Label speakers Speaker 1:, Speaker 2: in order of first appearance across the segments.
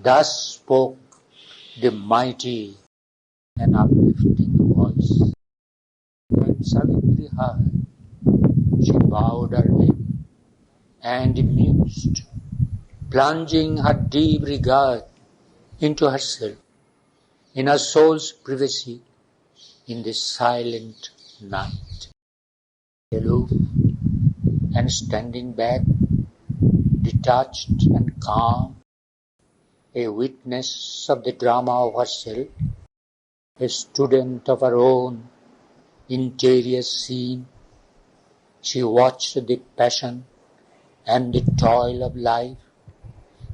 Speaker 1: Thus spoke the mighty and uplifting voice. When Savitri heard, she bowed her head and mused, plunging her deep regard into herself, in her soul's privacy, in the silent night. Aloof and standing back, detached and calm, a witness of the drama of herself, a student of her own interior scene, she watched the passion and the toil of life,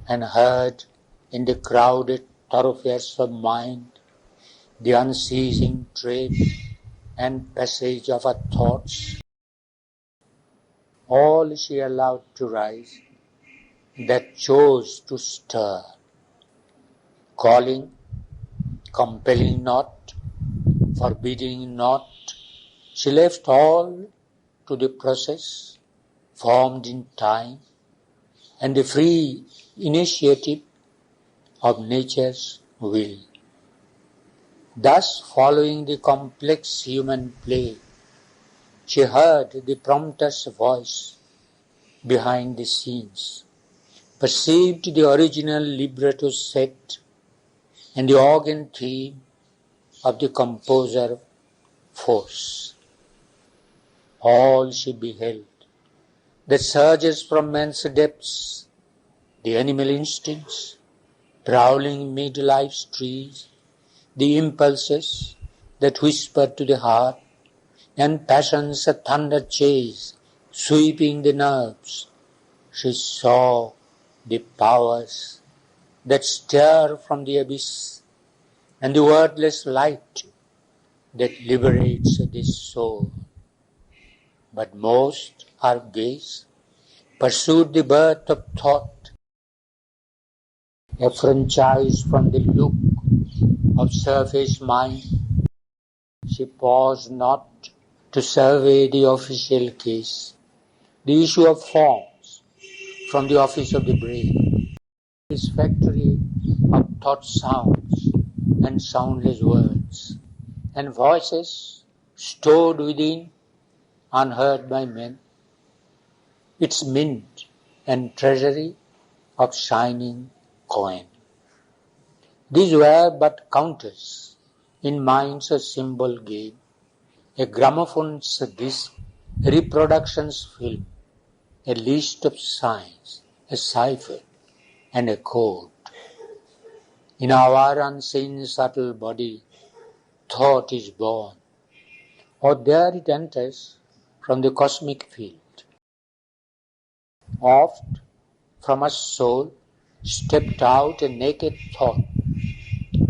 Speaker 1: and heard in the crowded thoroughfares of mind the unceasing tread and passage of her thoughts. All she allowed to rise that chose to stir, calling, compelling not, forbidding not, she left all to the process formed in time and the free initiative of nature's will. Thus, following the complex human play, she heard the prompter's voice behind the scenes, perceived the original libretto set and the organ theme of the composer force. All she beheld that surges from man's depths, the animal instincts, prowling mid life's trees, the impulses that whisper to the heart, and passions a thunder chase, sweeping the nerves. She saw the powers that stir from the abyss, and the wordless light that liberates the soul. But most her gaze pursued the birth of thought, a franchise from the look of surface mind. She paused not to survey the official case, the issue of forms from the office of the brain, this factory of thought sounds and soundless words, and voices stored within, unheard by men, its mint and treasury of shining coin. These were but counters in mind's symbol game, a gramophone's disc, a reproduction's film, a list of signs, a cipher, and a code. In our unseen subtle body, thought is born, or there it enters from the cosmic field. Oft from a soul stepped out a naked thought,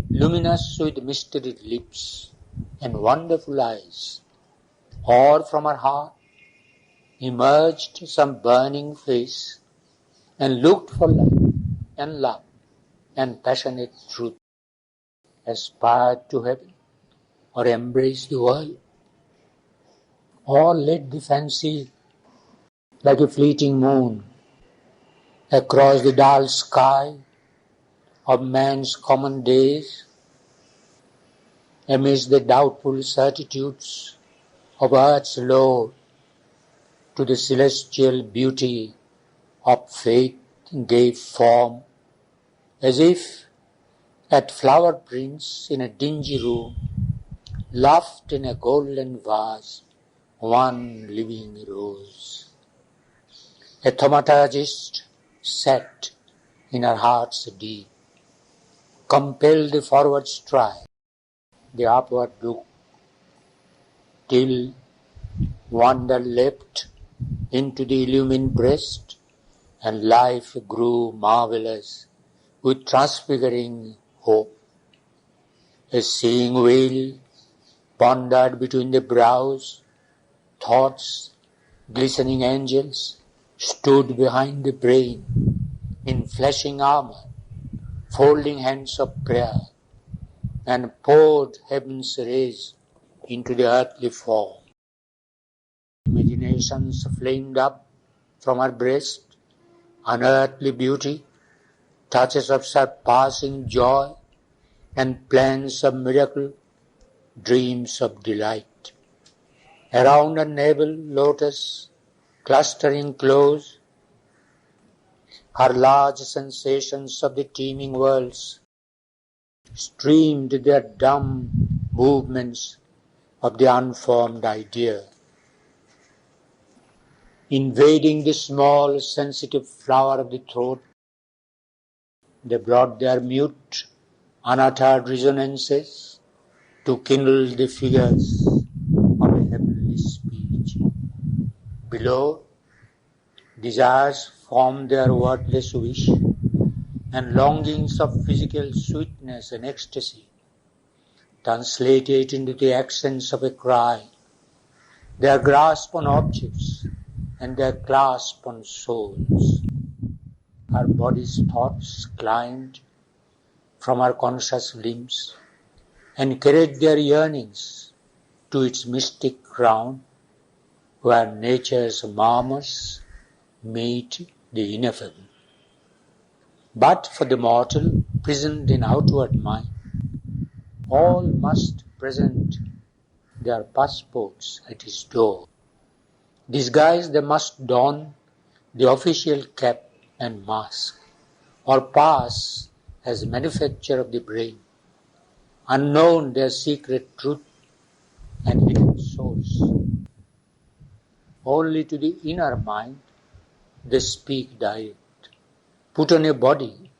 Speaker 1: luminous with mysteried lips and wonderful eyes, or from her heart emerged some burning face and looked for life and love and passionate truth, aspired to heaven or embraced the world, or led the fancy like a fleeting moon across the dull sky of man's common days, amidst the doubtful certitudes of earth's load, to the celestial beauty of faith gave form, as if at flower prints in a dingy room, loved in a golden vase, one living rose. A thaumaturgist sat in her heart's deep, compelled the forward stride, the upward look, till wonder leapt into the illumined breast, and life grew marvelous with transfiguring hope. A seeing wheel pondered between the brows, thoughts, glistening angels, stood behind the brain in flashing armor, folding hands of prayer, and poured heaven's rays into the earthly form. Imaginations flamed up from her breast, unearthly beauty, touches of surpassing joy and plans of miracle, dreams of delight. Around a navel lotus, clustering close, her large sensations of the teeming worlds streamed their dumb movements of the unformed idea. Invading the small sensitive flower of the throat, they brought their mute, unuttered resonances to kindle the figures of a heavenly speech. Below, desires formed their wordless wish, and longings of physical sweetness and ecstasy translated into the accents of a cry, their grasp on objects and their clasp on souls. Her body's thoughts climbed from her conscious limbs and carried their yearnings to its mystic crown, where nature's murmurs meet the ineffable. But for the mortal prisoned in outward mind, all must present their passports at his door. Disguised they must don the official cap and mask, or pass as manufacture of the brain, unknown their secret truth and hidden source. Only to the inner mind they speak direct, put on a body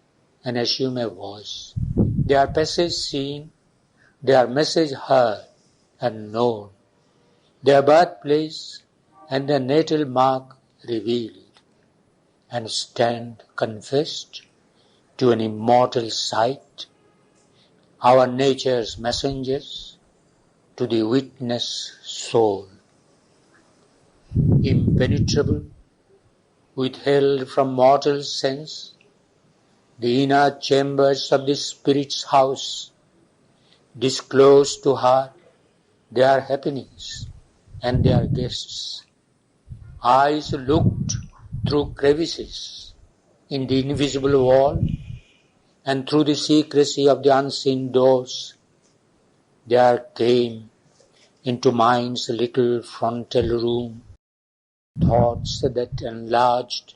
Speaker 1: and assume a voice. Their passage seen, their message heard and known, their birthplace and their natal mark revealed, and stand confessed to an immortal sight, our nature's messengers to the witness soul. Impenetrable, withheld from mortal sense, the inner chambers of the spirit's house disclose to her their happenings and their guests. Eyes looked through crevices in the invisible wall, and through the secrecy of the unseen doors, there came into mind's little frontal room thoughts that enlarged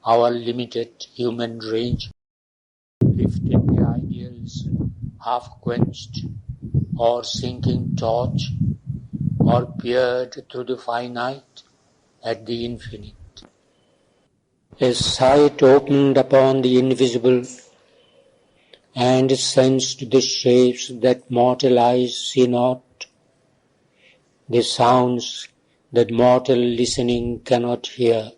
Speaker 1: our limited human range, lifted the ideals half-quenched or sinking torch, or peered through the finite at the infinite. A sight opened upon the invisible and sensed the shapes that mortal eyes see not, the sounds that mortal listening cannot hear,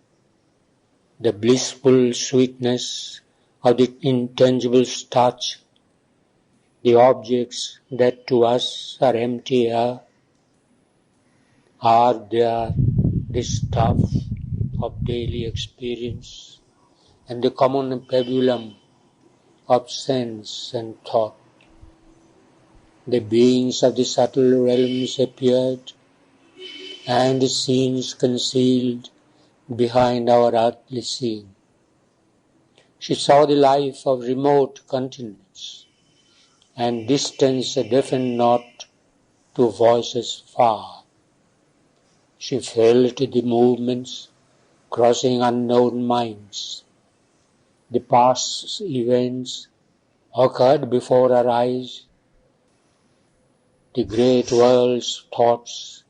Speaker 1: the blissful sweetness of the intangible's touch, the objects that to us are empty air, are there the stuff of daily experience and the common pabulum of sense and thought. The beings of the subtle realms appeared, and the scenes concealed behind our earthly scene. She saw the life of remote continents, and distance deafened not to voices far. She felt the movements crossing unknown minds. The past events occurred before her eyes. The great world's thoughts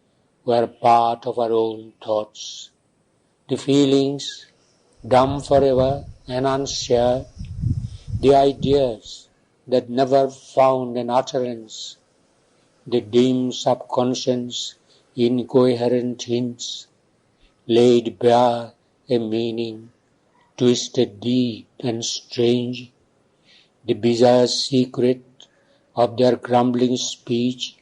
Speaker 1: were part of our own thoughts. The feelings, dumb forever and unshared, the ideas that never found an utterance, the dim subconscious incoherent hints, laid bare a meaning, twisted deep and strange, the bizarre secret of their grumbling speech,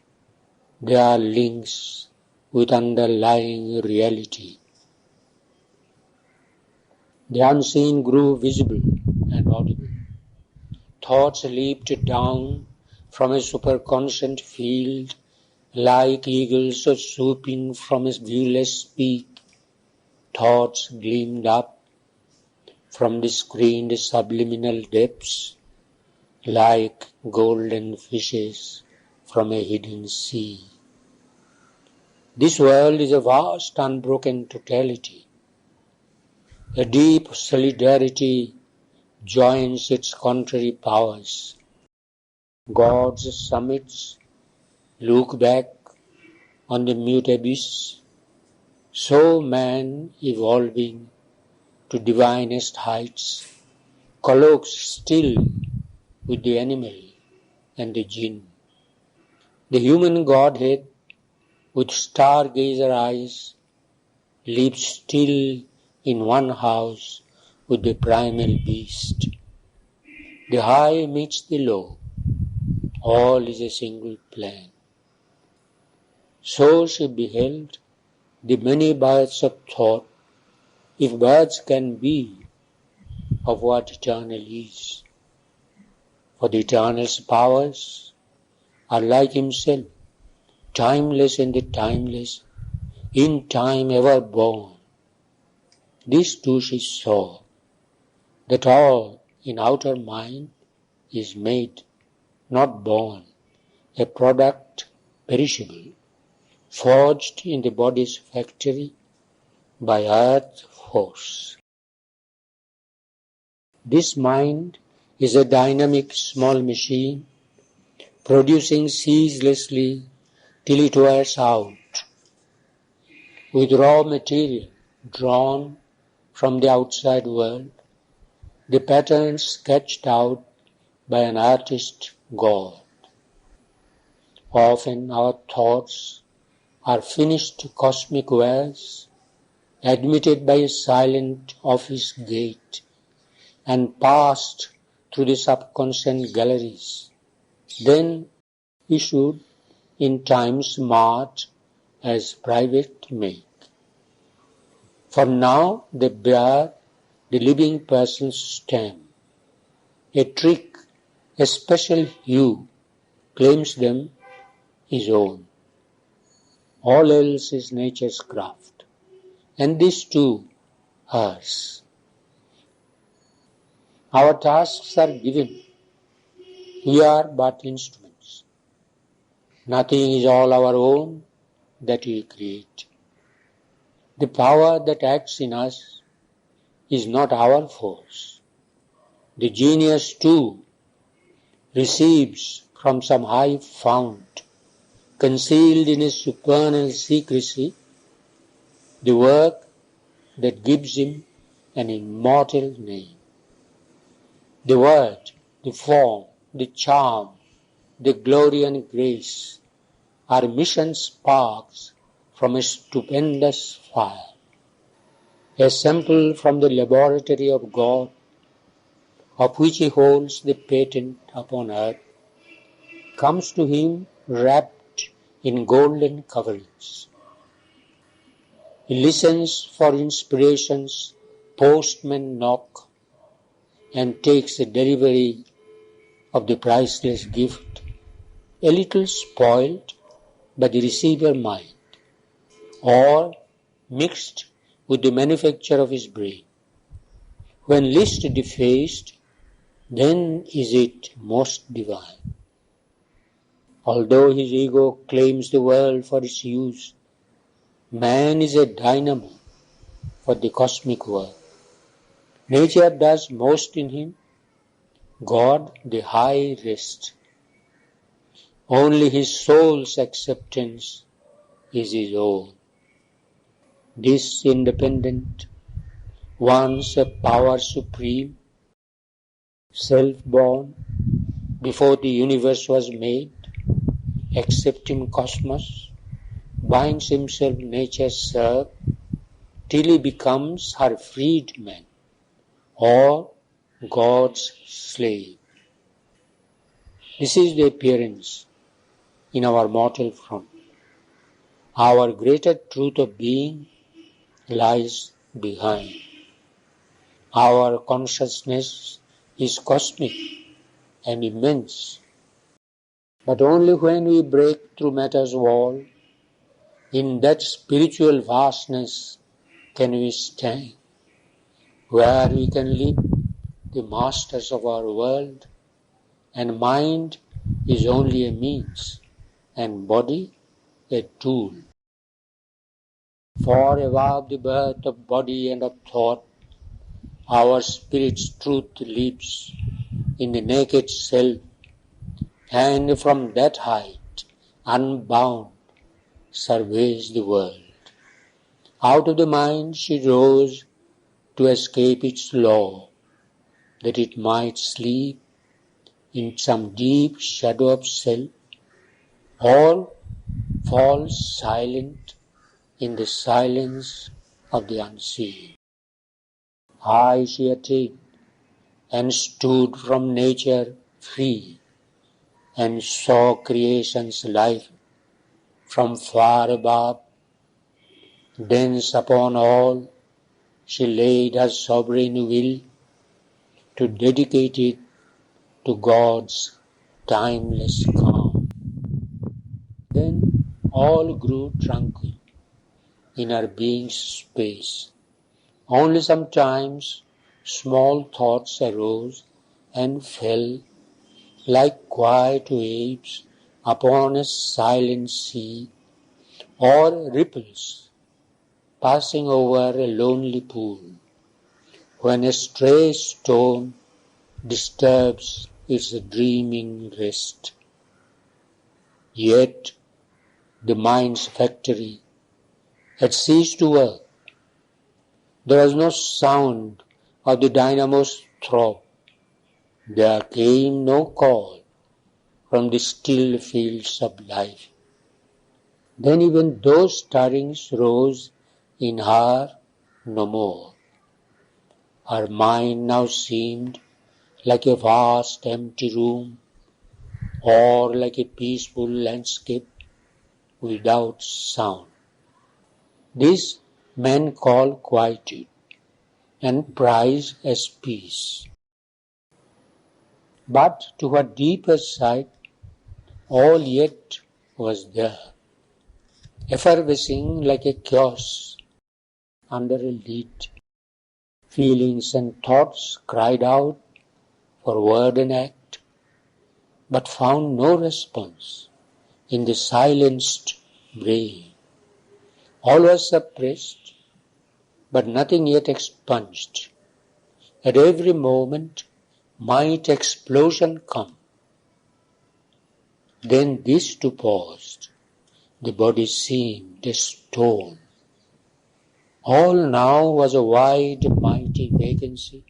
Speaker 1: their links with underlying reality. The unseen grew visible and audible. Thoughts leaped down from a superconscient field like eagles swooping from a viewless peak. Thoughts gleamed up from the screened subliminal depths, like golden fishes from a hidden sea. This world is a vast unbroken totality. A deep solidarity joins its contrary powers. God's summits look back on the mute abyss, so man evolving to divinest heights colloques still with the animal and the jinn. The human Godhead with stargazer eyes lives still in one house with the primal beast. The high meets the low, all is a single plan. So she beheld the many births of thought, if births can be of what eternal is. For the eternal's powers are like himself, timeless and the timeless, in time ever born. This too she saw, that all in outer mind is made, not born, a product perishable, forged in the body's factory by earth force. This mind is a dynamic small machine, producing ceaselessly till it wears out, with raw material drawn from the outside world, the patterns sketched out by an artist God. Often our thoughts are finished cosmic wares, admitted by a silent office gate, and passed through the subconscious galleries, then issued in time's mart as private make. For now they bear the living person's stamp. A trick, a special hue claims them his own. All else is nature's craft, and this too hers. Our tasks are given. We are but instruments. Nothing is all our own that we create. The power that acts in us is not our force. The genius too receives from some high fount, concealed in a supernal secrecy, the work that gives him an immortal name. The word, the form, the charm, the glory and grace are mission sparks from a stupendous fire. A sample from the laboratory of God, of which he holds the patent upon earth, comes to him wrapped in golden coverings. He listens for inspiration's postman knock and takes the delivery of the priceless gift, a little spoiled by the receiver mind, or mixed with the manufacture of his brain. When least defaced, then is it most divine. Although his ego claims the world for its use, man is a dynamo for the cosmic work. Nature does most in him, God the high rest. Only his soul's acceptance is his own. This independent, once a power supreme, self-born, before the universe was made, accepting cosmos, binds himself nature's serf till he becomes her freedman or God's slave. This is the appearance in our mortal front. Our greater truth of being lies behind. Our consciousness is cosmic and immense, but only when we break through matter's wall, in that spiritual vastness can we stand. where we can live the masters of our world, and mind is only a means, and body a tool. For above the birth of body and of thought, our spirit's truth lives in the naked self, and from that height, unbound, surveys the world. Out of the mind she rose to escape its law, that it might sleep in some deep shadow of self, or fall silent in the silence of the unseen. High she attained, and stood from nature free, and saw creation's life from far above. Thence upon all she laid her sovereign will, to dedicate it to God's timeless calm. Then all grew tranquil in her being's space. Only sometimes small thoughts arose and fell like quiet waves upon a silent sea, or ripples passing over a lonely pool, when a stray stone disturbs its dreaming rest. Yet the mind's factory had ceased to work. There was no sound of the dynamo's throb. There came no call from the still fields of life. Then even those stirrings rose in her no more. Her mind now seemed like a vast empty room, or like a peaceful landscape without sound. This men call quietude, and prize as peace. But to her deeper sight, all yet was there, effervescing like a chaos under a lid. Feelings and thoughts cried out for word and act, but found no response in the silenced brain. All was suppressed, but nothing yet expunged. At every moment might explosion come. Then this too paused. The body seemed a stone. All now was a wide, mighty vacancy,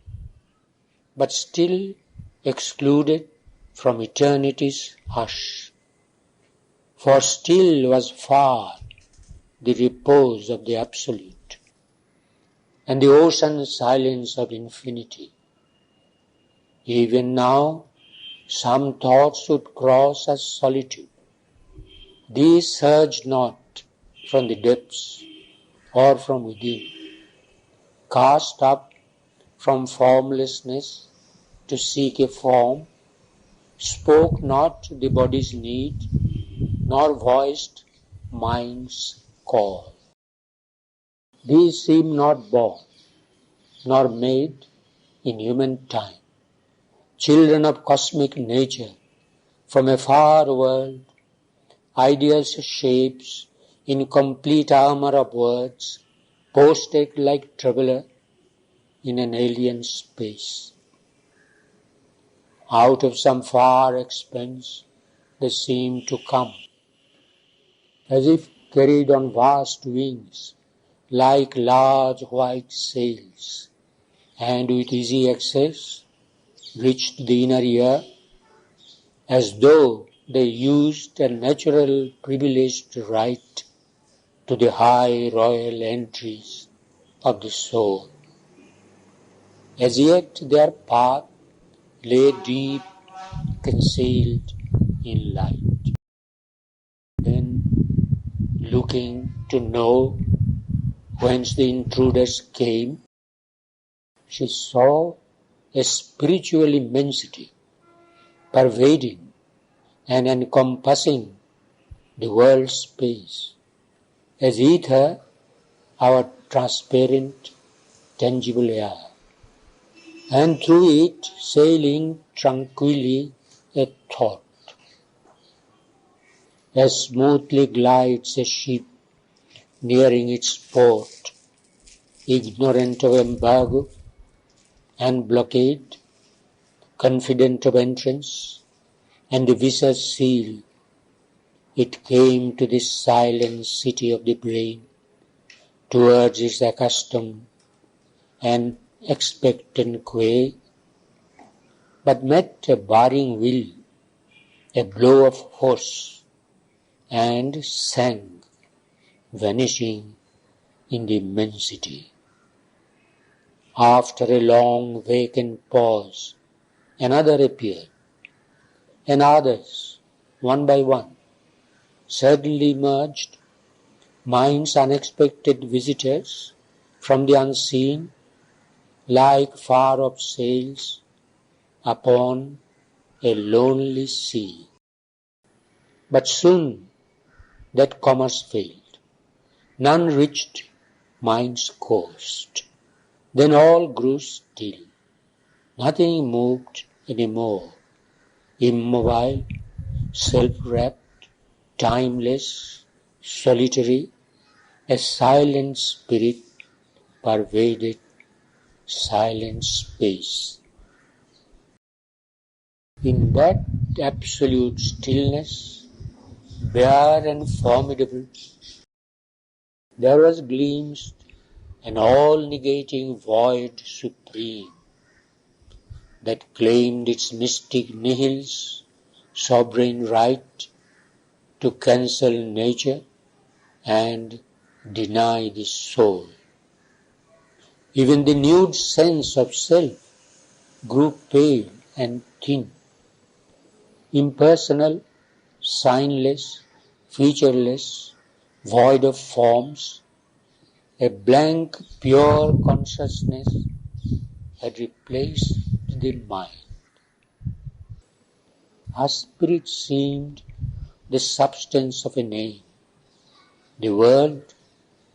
Speaker 1: but still excluded from eternity's hush. For still was far the repose of the Absolute, and the ocean silence of infinity. Even now, some thoughts would cross as solitude. These surged not from the depths or from within, cast up from formlessness to seek a form, spoke not the body's need, nor voiced mind's call. These seem not born, nor made in human time. Children of cosmic nature, from a far world, ideas shapes in complete armor of words, posted like traveler in an alien space. Out of some far expanse they seem to come, as if carried on vast wings, like large white sails, and with easy access reached the inner ear, as though they used a natural privileged right to the high royal entries of the soul. As yet their path lay deep concealed in light. Then, looking to know whence the intruders came, she saw a spiritual immensity pervading and encompassing the world's space, as ether our transparent, tangible air. and through it sailing tranquilly a thought. As smoothly glides a ship nearing its port, ignorant of embargo and blockade, confident of entrance and the visa's seal, it came to this silent city of the brain, towards its accustomed and expectant quay, but met a barring will, a blow of force, and sank, vanishing in the immensity. After a long vacant pause, another appeared, and others, one by one, suddenly emerged, minds unexpected visitors from the unseen, like far-off sails upon a lonely sea. But soon that commerce failed. None reached mind's coast. Then all grew still. Nothing moved any more. Immobile, self-wrapped, timeless, solitary, a silent spirit pervaded silent space. In that absolute stillness, bare and formidable, there was glimpsed an all-negating void supreme that claimed its mystic nihil's sovereign right to cancel nature and deny the soul. Even the nude sense of self grew pale and thin, impersonal, signless, featureless, void of forms. A blank, pure consciousness had replaced the mind. Our spirit seemed the substance of a name, the world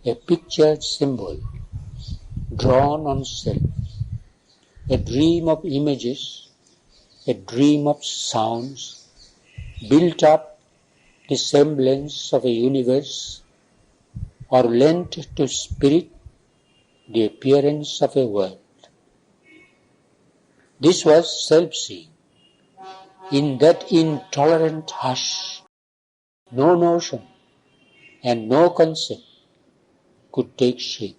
Speaker 1: a pictured symbol drawn on self, a dream of images, a dream of sounds, built up the semblance of a universe, or lent to spirit the appearance of a world. This was self-seeing. In that intolerant hush, no notion and no concept could take shape.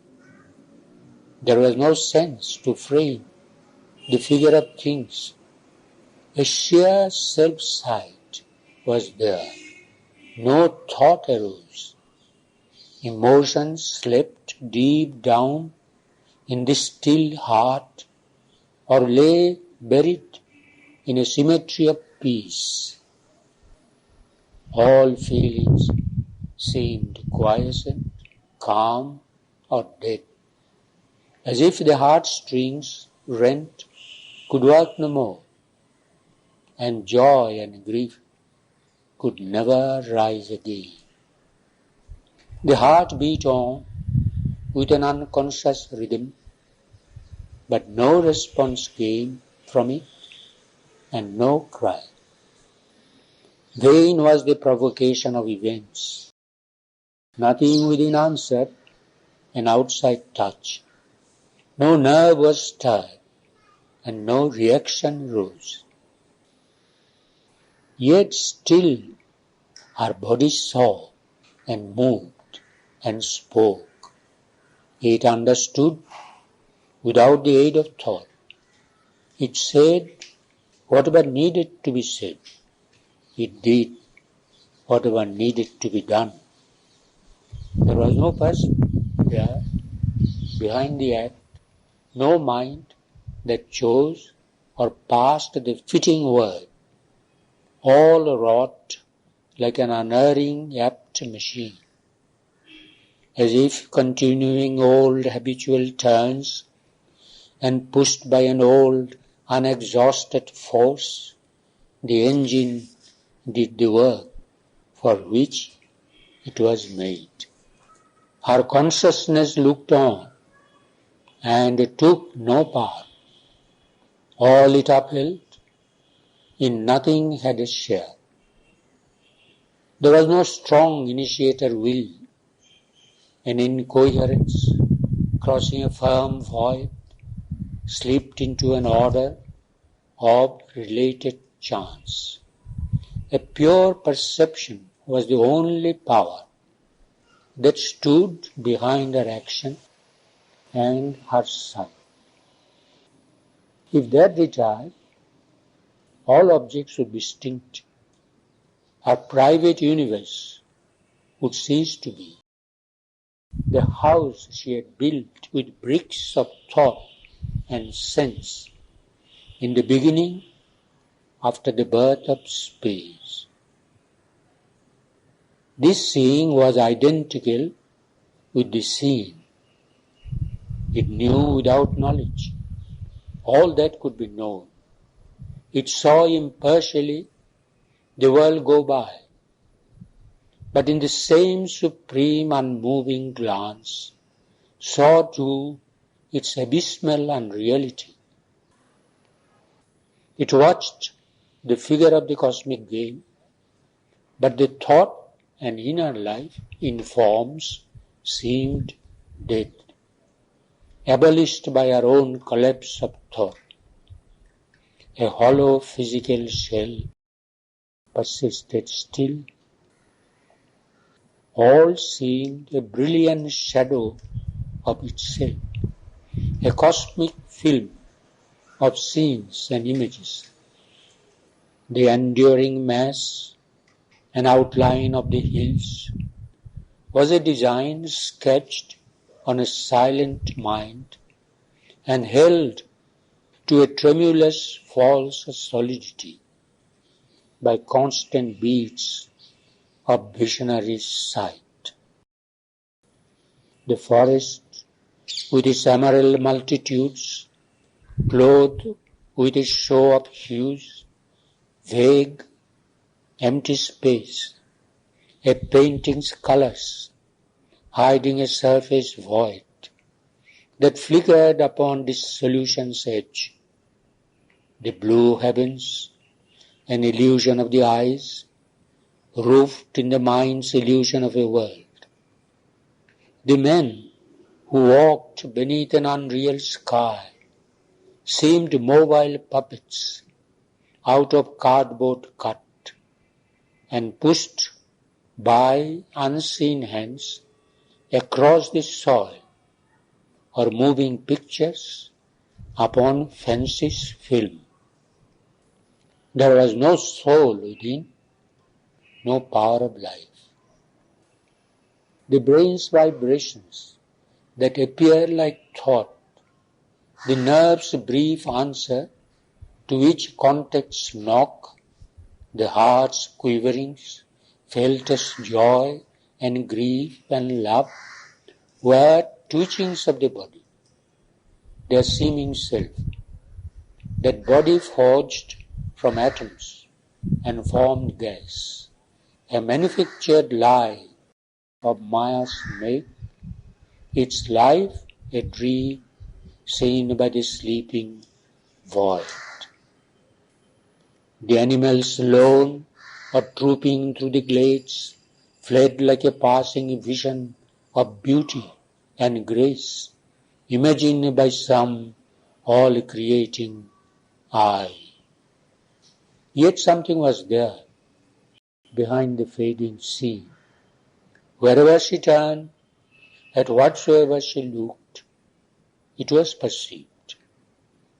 Speaker 1: There was no sense to frame the figure of things. A sheer self-sight was there. No thought arose. Emotions slept deep down in the still heart, or lay buried in a symmetry of peace. All feelings seemed quiescent, calm, or dead, as if the heartstrings rent could work no more, and joy and grief could never rise again. The heart beat on with an unconscious rhythm, but no response came from it, and no cry. Vain was the provocation of events. Nothing within answered an outside touch. No nerve was stirred, and no reaction rose. Yet still our body saw and moved and spoke. It understood without the aid of thought. It said whatever needed to be said. It did whatever needed to be done. There was no person there behind the act, no mind that chose or passed the fitting word. All wrought like an unerring, apt machine, as if continuing old habitual turns and pushed by an old unexhausted force, the engine did the work for which it was made. Our consciousness looked on and took no part. All it upheld, in nothing had a share. There was no strong initiator will, an incoherence, crossing a firm void, slipped into an order of related chance. A pure perception was the only power that stood behind her action and her sight. If that retired, all objects would be distinct. Her private universe would cease to be. The house she had built with bricks of thought and sense in the beginning after the birth of space. This seeing was identical with the seen. It knew without knowledge all that could be known. It saw impartially the world go by, but in the same supreme unmoving glance saw too its abysmal unreality. It watched the figure of the cosmic game, but the thought and inner life in forms seemed dead, abolished by our own collapse of thought. A hollow physical shell persisted still. All seemed a brilliant shadow of itself, a cosmic film of scenes and images. The enduring mass and outline of the hills was a design sketched on a silent mind and held to a tremulous false solidity by constant beats of visionary sight. The forest, with its emerald multitudes, clothed with a show of hues, vague, empty space, a painting's colors, hiding a surface void that flickered upon dissolution's edge. The blue heavens, an illusion of the eyes, roofed in the mind's illusion of a world. The men who walked beneath an unreal sky seemed mobile puppets out of cardboard cut and pushed by unseen hands across the soil, or moving pictures upon fancy's film. There was no soul within, no power of life. The brain's vibrations that appear like thought, the nerve's brief answer to each contact's knock, the heart's quiverings, felt as joy and grief and love, were twitchings of the body, their seeming self. That body forged from atoms and formed gas, a manufactured lie of Maya's make, its life a dream seen by the sleeping void. The animals lone or trooping through the glades fled like a passing vision of beauty and grace, imagined by some all-creating eye. Yet something was there, behind the fading scene. Wherever she turned, at whatsoever she looked, it was perceived,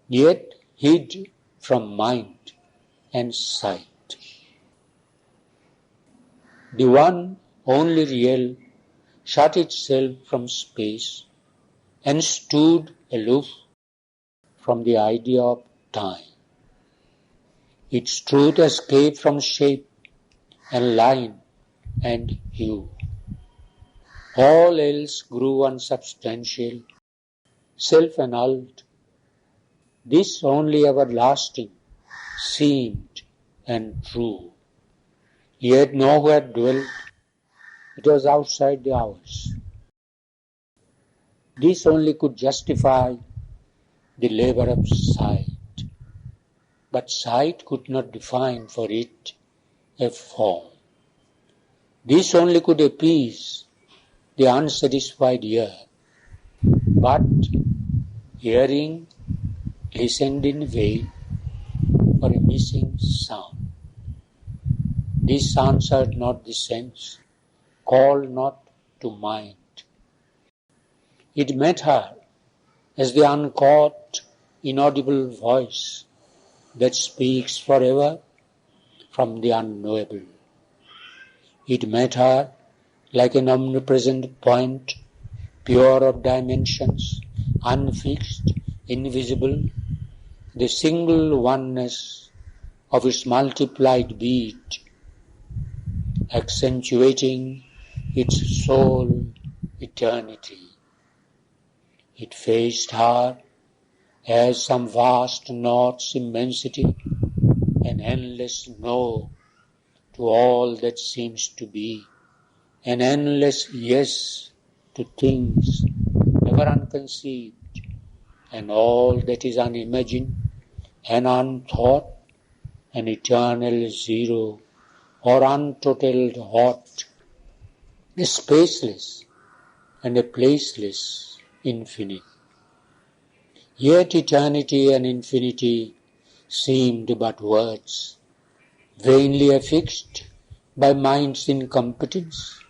Speaker 1: yet hid from mind and sight. The one only real shut itself from space and stood aloof from the idea of time. Its truth escaped from shape and line and hue. All else grew unsubstantial, self-annulled. This only everlasting seemed and true. Yet nowhere dwelt, it was outside the hours. This only could justify the labor of sight. but sight could not define for it a form. This only could appease the unsatisfied ear, but hearing listened in vain for a missing sound. This answered not the sense, called not to mind. It met her as the uncaught, inaudible voice that speaks forever from the unknowable. It met her like an omnipresent point, pure of dimensions, unfixed, invisible, the single oneness of its multiplied beat, accentuating its sole eternity. It faced her as some vast North's immensity, an endless no to all that seems to be, an endless yes to things ever unconceived, and all that is unimagined and unthought, an eternal zero or untotaled aught, a spaceless and a placeless infinite. Yet eternity and infinity seemed but words, vainly affixed by mind's incompetence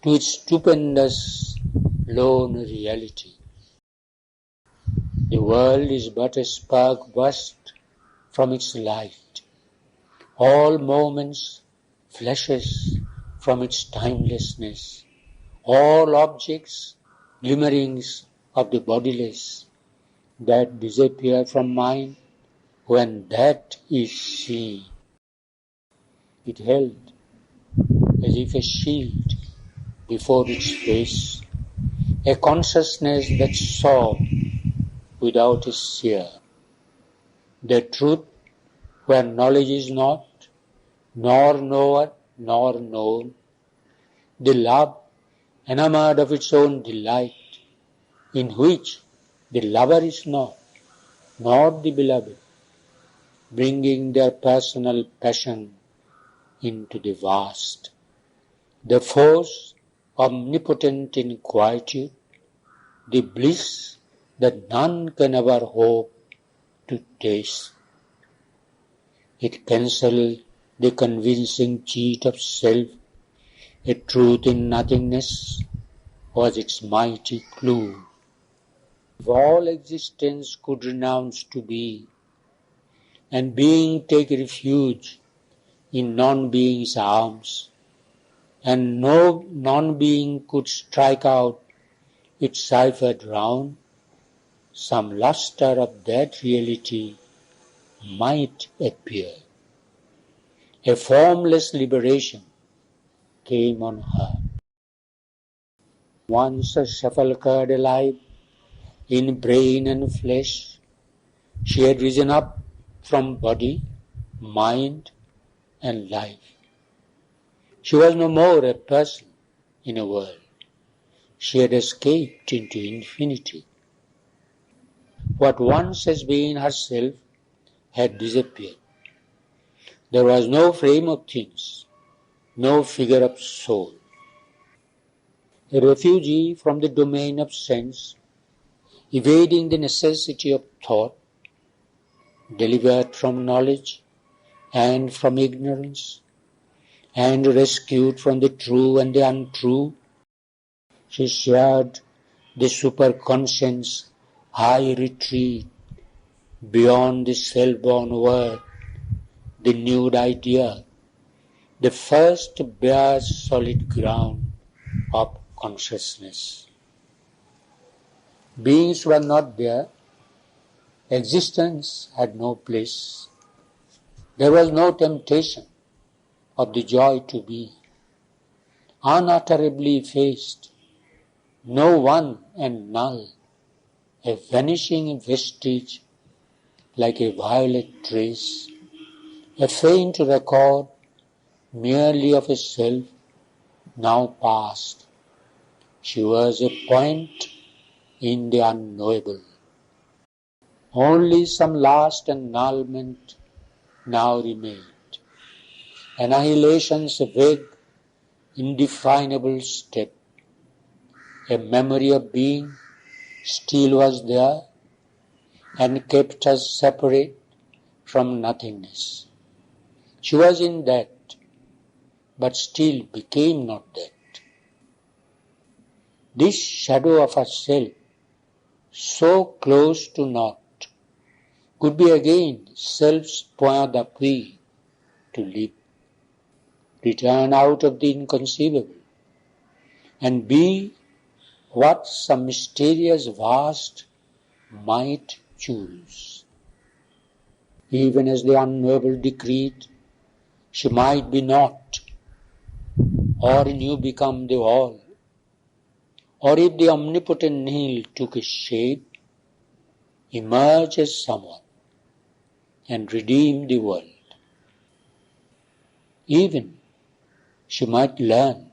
Speaker 1: to its stupendous lone reality. The world is but a spark burst from its light. All moments flashes from its timelessness. All objects glimmerings of the bodiless that disappear from mind when that is seen. It held as if a shield before its face, a consciousness that saw without a seer, the truth where knowledge is not, nor knower, nor known, the love enamored of its own delight, in which the lover is not, nor the beloved, bringing their personal passion into the vast, the force omnipotent in quietude, the bliss that none can ever hope to taste. It cancelled the convincing cheat of self. A truth in nothingness was its mighty clue. If all existence could renounce to be, and being take refuge in non-being's arms, and no non-being could strike out its ciphered round, some lustre of that reality might appear. A formless liberation came on her. Once a sepulchred alive in brain and flesh, she had risen up from body, mind, and life. She was no more a person in a world. She had escaped into infinity. What once has been herself had disappeared. There was no frame of things, no figure of soul. A refugee from the domain of sense, evading the necessity of thought, delivered from knowledge and from ignorance, and rescued from the true and the untrue, she shared the superconscious high retreat beyond the cell-born word, the nude idea, the first bare solid ground of consciousness. Beings were not there. Existence had no place. There was no temptation of the joy to be. Unutterably effaced, no one and null, a vanishing vestige like a violet trace, a faint record merely of a self now past. She was a point in the unknowable. Only some last annulment now remained. Annihilation's vague, indefinable step. A memory of being still was there and kept us separate from nothingness. She was in that, but still became not that. This shadow of herself, so close to naught, could be again self's point d'appui to live, return out of the inconceivable, and be what some mysterious vast might choose. Even as the unknowable decreed, she might be not, or new become the all, or if the omnipotent nihil took a shape, emerge as someone and redeem the world. Even she might learn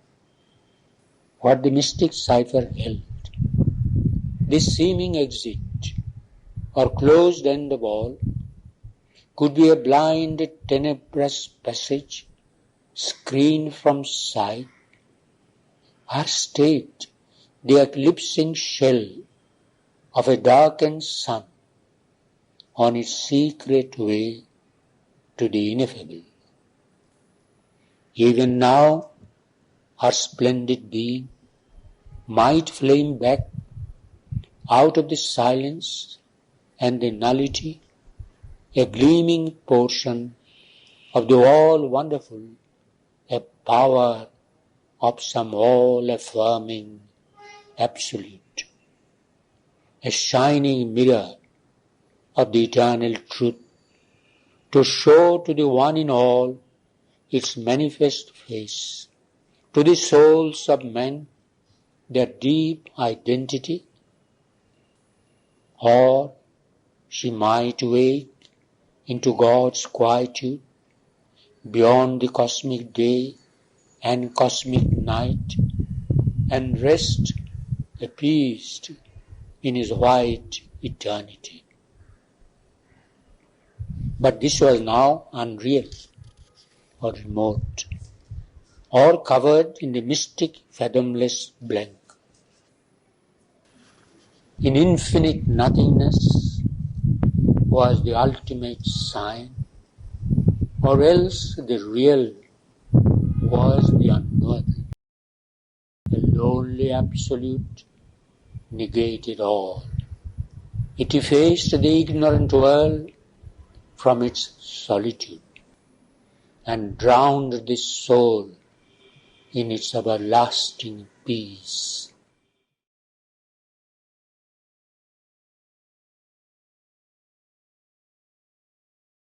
Speaker 1: what the mystic cipher held. This seeming exit or closed end of all could be a blind, tenebrous passage screened from sight. Her state, the eclipsing shell of a darkened sun on its secret way to the ineffable. Even now, her splendid being might flame back out of the silence and the nullity, a gleaming portion of the all-wonderful, a power of some all-affirming absolute, a shining mirror of the eternal truth, to show to the one in all its manifest face, to the souls of men their deep identity. Or she might wake into God's quietude beyond the cosmic day and cosmic night, and rest appeased in His white eternity. But this was now unreal or remote, or covered in the mystic fathomless blank. In infinite nothingness was the ultimate sign, or else the real was the unknowable. The lonely absolute negated all. It effaced the ignorant world from its solitude and drowned the soul in its everlasting peace.